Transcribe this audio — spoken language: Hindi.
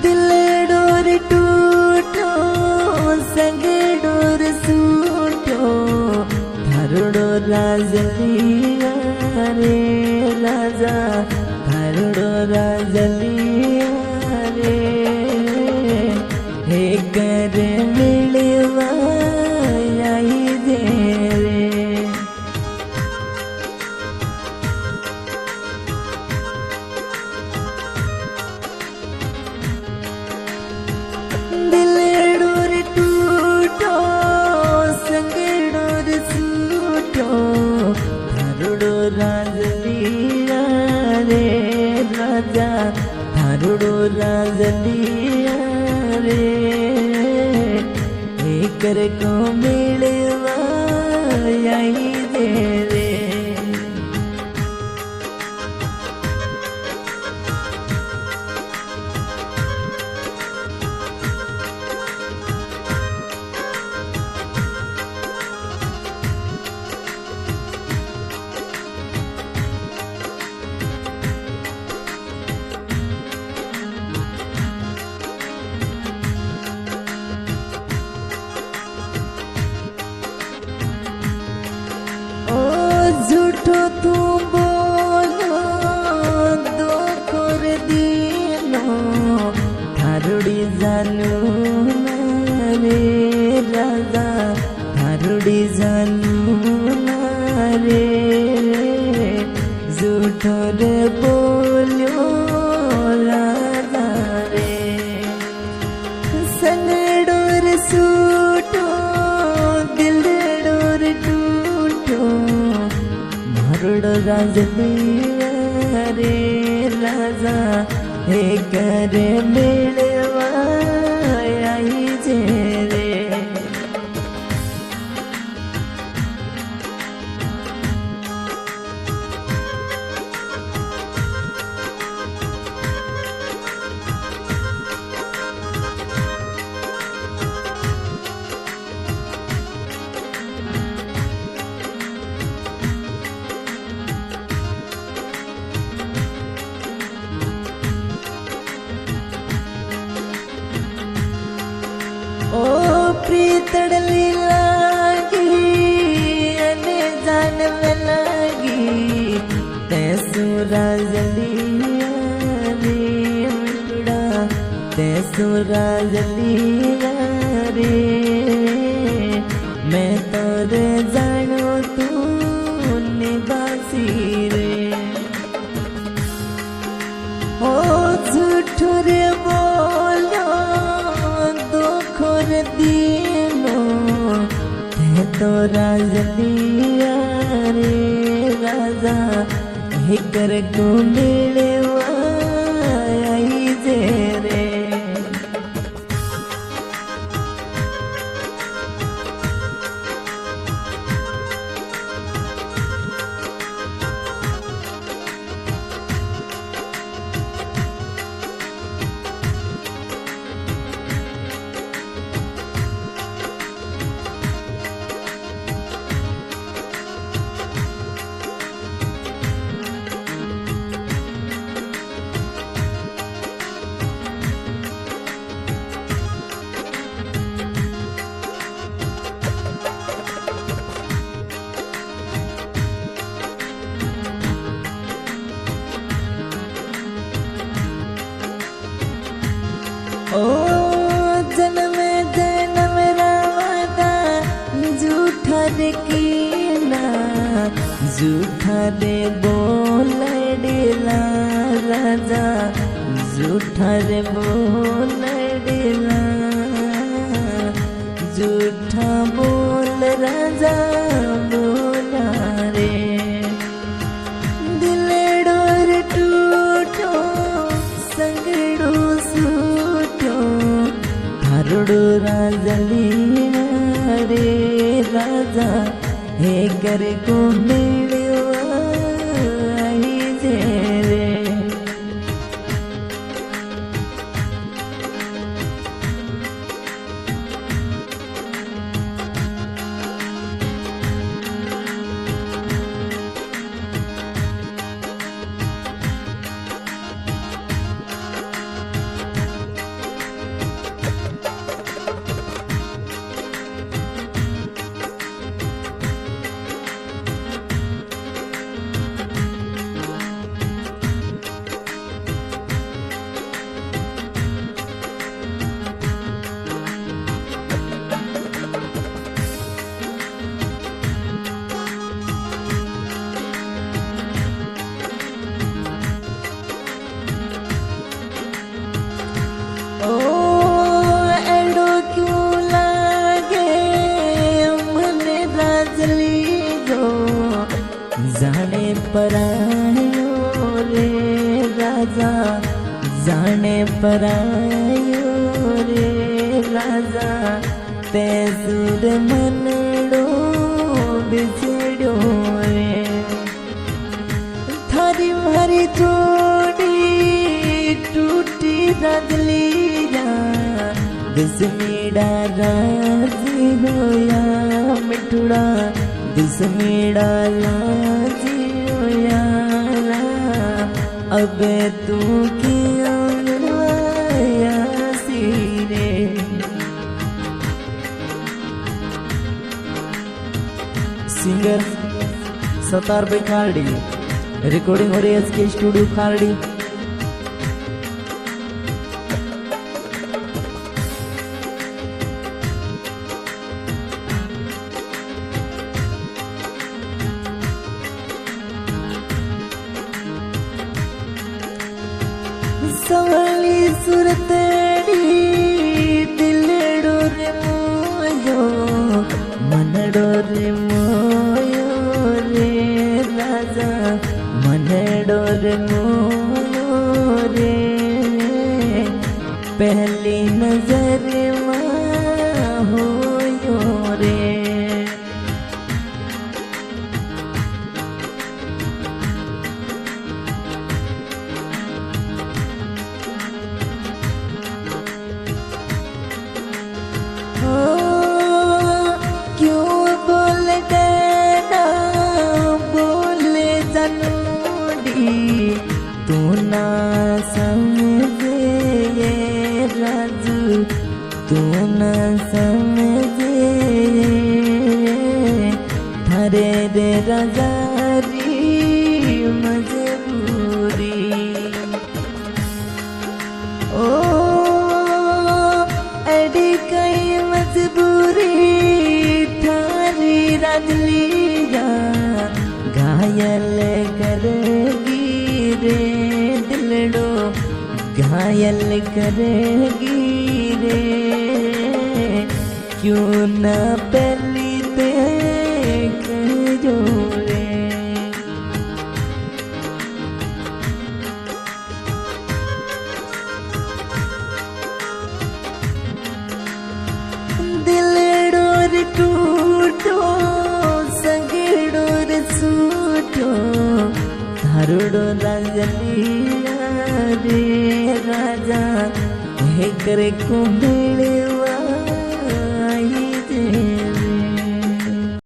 दिल डोर टूटो संग डोर सूटो धरुड़ो राजलिया रे राजा धरुड़ो राजलिया रे हे कर मिलवा आई दे रे दिल डोर टूटो संग डोर सूटो धरुड़ो राजलिया रे राजा धरुड़ो राजलिया रे कर को मिलवा आई दे रे झूठो तू बोलो दो कर दिनो थारुड़ी जानू ना रे राजा थारुड़ी जानू ना रे झूठो रे बोलो राजा रे सनडोर सूटो दिल डोर टूटो धरुड़ो राजलिया रे राजा हे कर मिलवा आई जे रे ओ प्रीतड़ली लागी अने जान में लागी तैसू राजलिया रे मुड़ा तैसू राजलिया रे मैं तोरे जानो तू निवासी रे ओ झूठो रे बोलो खोर दीनो ते तो राजलिया रे राजा हे कर को मिलवा आई जे रे ओ जन्म जन्म रावदा झूठा रे कीना झूठा रे बोलडेला राजा झूठा रे बोलडेला झूठा बोल राजा बोला रे दिल डोर टूटो संगड़ो सूटो धरुड़ो राजलिया रे राजा हे कर को मिलवा आई जे रे ओ एडो क्यों लागे मने राजली जो जाने परायो रे राजा जाने परायो रे राजा ते सुर मनडो बिछड़ो रे थारी मारी जोड़ी टूटी राजली बिस्मीड़ा राजी होया मिठुड़ा बिस्मीड़ा राजी होया अब तू किया सीरे सिंगर सतार भाई खारडी रिकॉर्डिंग हो रही है इसके स्टूडियो खारडी सवाली सुरतड़ी दिलड़ो रे मोयो मनड़ो रे मोयो रे राजा मनड़ो रे मोयो रे पहली नजर में होयो रे क्यों बोल देना बोले जनूडी तू ना समझे ये राजू तू ना समझे थारे रे राजारी मजबूरी ओ एडी कई मजबूरी थारी राजली घायल करेगी रे दिलड़ो घायल करेगी रे क्यों न पहली देख जो रे दिलड़ो रे टूटो संगड़ो रे सूटो थारुड़ो राजलिया रे राजा हे करे को मिले